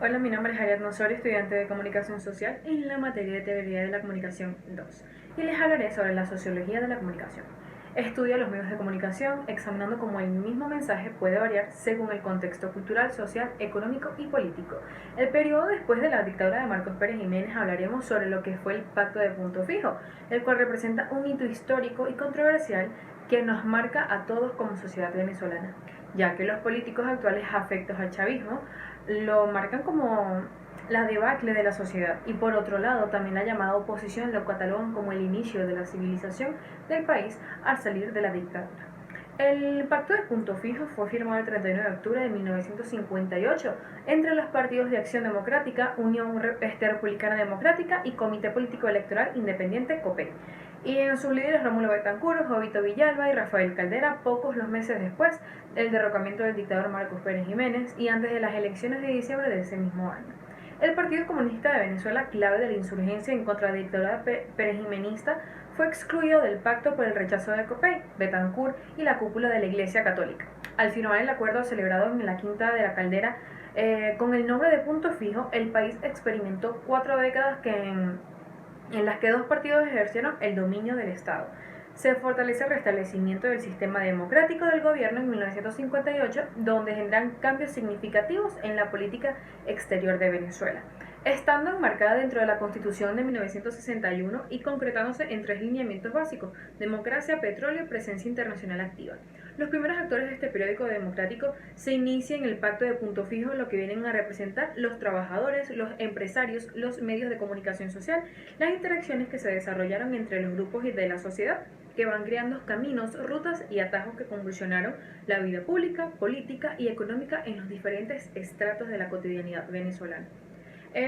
Hola, mi nombre es Ariadna Osorio, estudiante de Comunicación Social en la materia de Teoría de la Comunicación 2, y les hablaré sobre la sociología de la comunicación. Estudia los medios de comunicación examinando cómo el mismo mensaje puede variar según el contexto cultural, social, económico y político. El periodo después de la dictadura de Marcos Pérez Jiménez hablaremos sobre lo que fue el Pacto de Punto Fijo, el cual representa un hito histórico y controversial que nos marca a todos como sociedad venezolana, ya que los políticos actuales afectos al chavismo lo marcan como la debacle de la sociedad, y por otro lado también la llamada oposición lo catalogan como el inicio de la civilización del país al salir de la dictadura. El Pacto de Punto Fijo fue firmado el 31 de octubre de 1958 entre los partidos de Acción Democrática, Unión Republicana Democrática y Comité Político Electoral Independiente COPEI, y en sus líderes Rómulo Betancourt, Jovito Villalba y Rafael Caldera, pocos los meses después del derrocamiento del dictador Marcos Pérez Jiménez y antes de las elecciones de diciembre de ese mismo año. El Partido Comunista de Venezuela, clave de la insurgencia en contra de la dictadura perejimenista, fue excluido del pacto por el rechazo de Copey, Betancourt y la cúpula de la Iglesia Católica. Al firmar el acuerdo celebrado en la Quinta de la Caldera, con el nombre de Punto Fijo, el país experimentó 4 décadas en las que dos partidos ejercieron el dominio del Estado. Se fortalece el restablecimiento del sistema democrático del gobierno en 1958, donde generan cambios significativos en la política exterior de Venezuela, estando enmarcada dentro de la Constitución de 1961 y concretándose en 3 lineamientos básicos: democracia, petróleo y presencia internacional activa. Los primeros actores de este periódico democrático se inician en el Pacto de Punto Fijo, lo que vienen a representar los trabajadores, los empresarios, los medios de comunicación social, las interacciones que se desarrollaron entre los grupos y de la sociedad, que van creando caminos, rutas y atajos que convulsionaron la vida pública, política y económica en los diferentes estratos de la cotidianidad venezolana.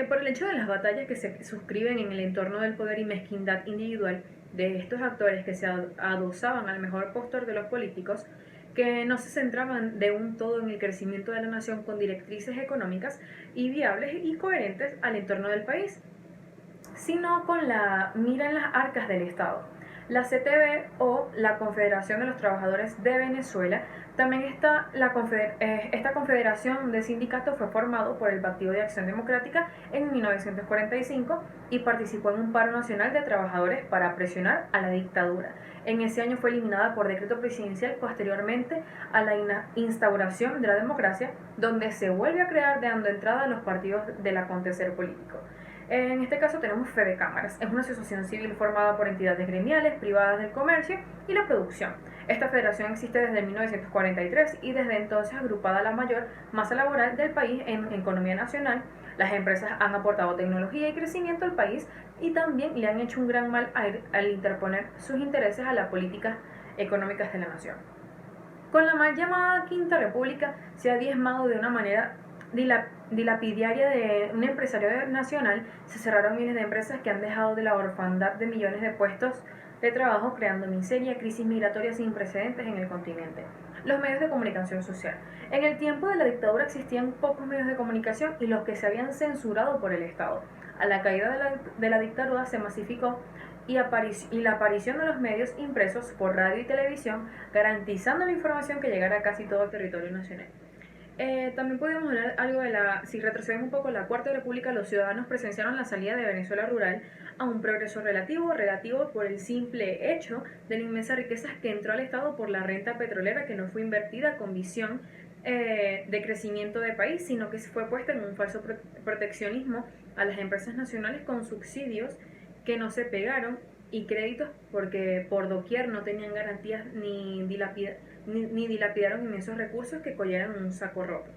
Por el hecho de las batallas que se suscriben en el entorno del poder y mezquindad individual de estos actores que se adosaban al mejor postor de los políticos, que no se centraban de un todo en el crecimiento de la nación con directrices económicas y viables y coherentes al entorno del país, sino con la mira en las arcas del Estado. La CTV, o la Confederación de los Trabajadores de Venezuela, también esta confederación de sindicatos fue formado por el Partido de Acción Democrática en 1945 y participó en un paro nacional de trabajadores para presionar a la dictadura. En ese año fue eliminada por decreto presidencial posteriormente a la instauración de la democracia, donde se vuelve a crear dando entrada a los partidos del acontecer político. En este caso tenemos Fede Cámaras. Es una asociación civil formada por entidades gremiales, privadas del comercio y la producción. Esta federación existe desde 1943 y desde entonces agrupada la mayor masa laboral del país en economía nacional. Las empresas han aportado tecnología y crecimiento al país y también le han hecho un gran mal al interponer sus intereses a las políticas económicas de la nación. Con la mal llamada Quinta República se ha diezmado de una manera dilapidaria de un empresario nacional. Se cerraron miles de empresas que han dejado de la orfandad de millones de puestos de trabajo, creando miseria, crisis migratoria sin precedentes en el continente. Los medios de comunicación social. En el tiempo de la dictadura existían pocos medios de comunicación y los que se habían censurado por el Estado. A la caída de la dictadura se masificó y la aparición de los medios impresos por radio y televisión, garantizando la información que llegara a casi todo el territorio nacional. También podemos hablar algo si retrocedemos un poco, la Cuarta República. Los ciudadanos presenciaron la salida de Venezuela rural a un progreso relativo por el simple hecho de la inmensa riqueza que entró al Estado por la renta petrolera, que no fue invertida con visión de crecimiento de país, sino que se fue puesta en un falso proteccionismo a las empresas nacionales con subsidios que no se pegaron y créditos porque por doquier no tenían garantías ni dilapidaron inmensos recursos que colleran un saco roto.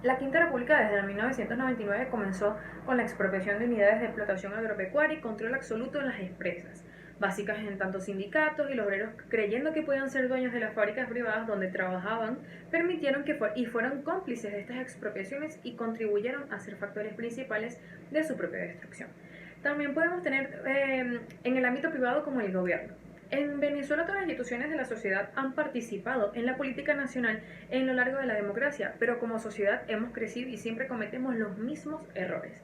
La Quinta República desde el 1999 comenzó con la expropiación de unidades de explotación agropecuaria y control absoluto en las empresas básicas, en tanto sindicatos y los obreros, creyendo que podían ser dueños de las fábricas privadas donde trabajaban, permitieron y fueron cómplices de estas expropiaciones y contribuyeron a ser factores principales de su propia destrucción. También podemos tener en el ámbito privado como el gobierno. En Venezuela todas las instituciones de la sociedad han participado en la política nacional en lo largo de la democracia, pero como sociedad hemos crecido y siempre cometemos los mismos errores.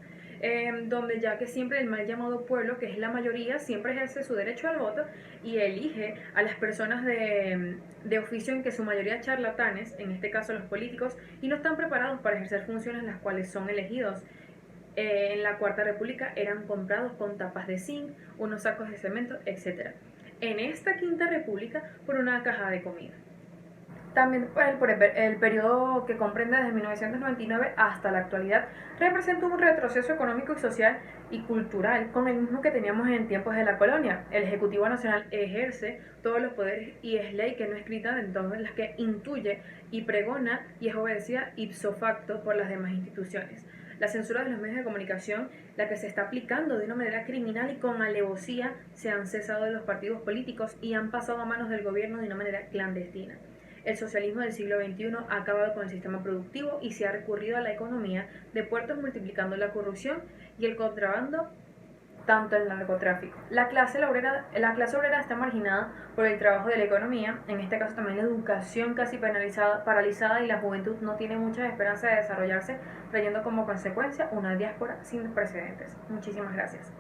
donde ya que siempre el mal llamado pueblo, que es la mayoría, siempre ejerce su derecho al voto y elige a las personas de oficio en que su mayoría charlatanes, en este caso los políticos, y no están preparados para ejercer funciones las cuales son elegidos. En la Cuarta República eran comprados con tapas de zinc, unos sacos de cemento, etc. En esta Quinta República por una caja de comida. También por el periodo que comprende desde 1999 hasta la actualidad representa un retroceso económico y social y cultural con el mismo que teníamos en tiempos de la colonia. El Ejecutivo Nacional ejerce todos los poderes y es ley que no escrita de entonces las que intuye y pregona y es obedecida ipso facto por las demás instituciones. La censura de los medios de comunicación, la que se está aplicando de una manera criminal y con alevosía, se han cesado de los partidos políticos y han pasado a manos del gobierno de una manera clandestina. El socialismo del siglo XXI ha acabado con el sistema productivo y se ha recurrido a la economía de puertos multiplicando la corrupción y el contrabando, tanto el narcotráfico. La clase obrera está marginada por el trabajo de la economía, en este caso también la educación casi paralizada y la juventud no tiene mucha esperanza de desarrollarse, trayendo como consecuencia una diáspora sin precedentes. Muchísimas gracias.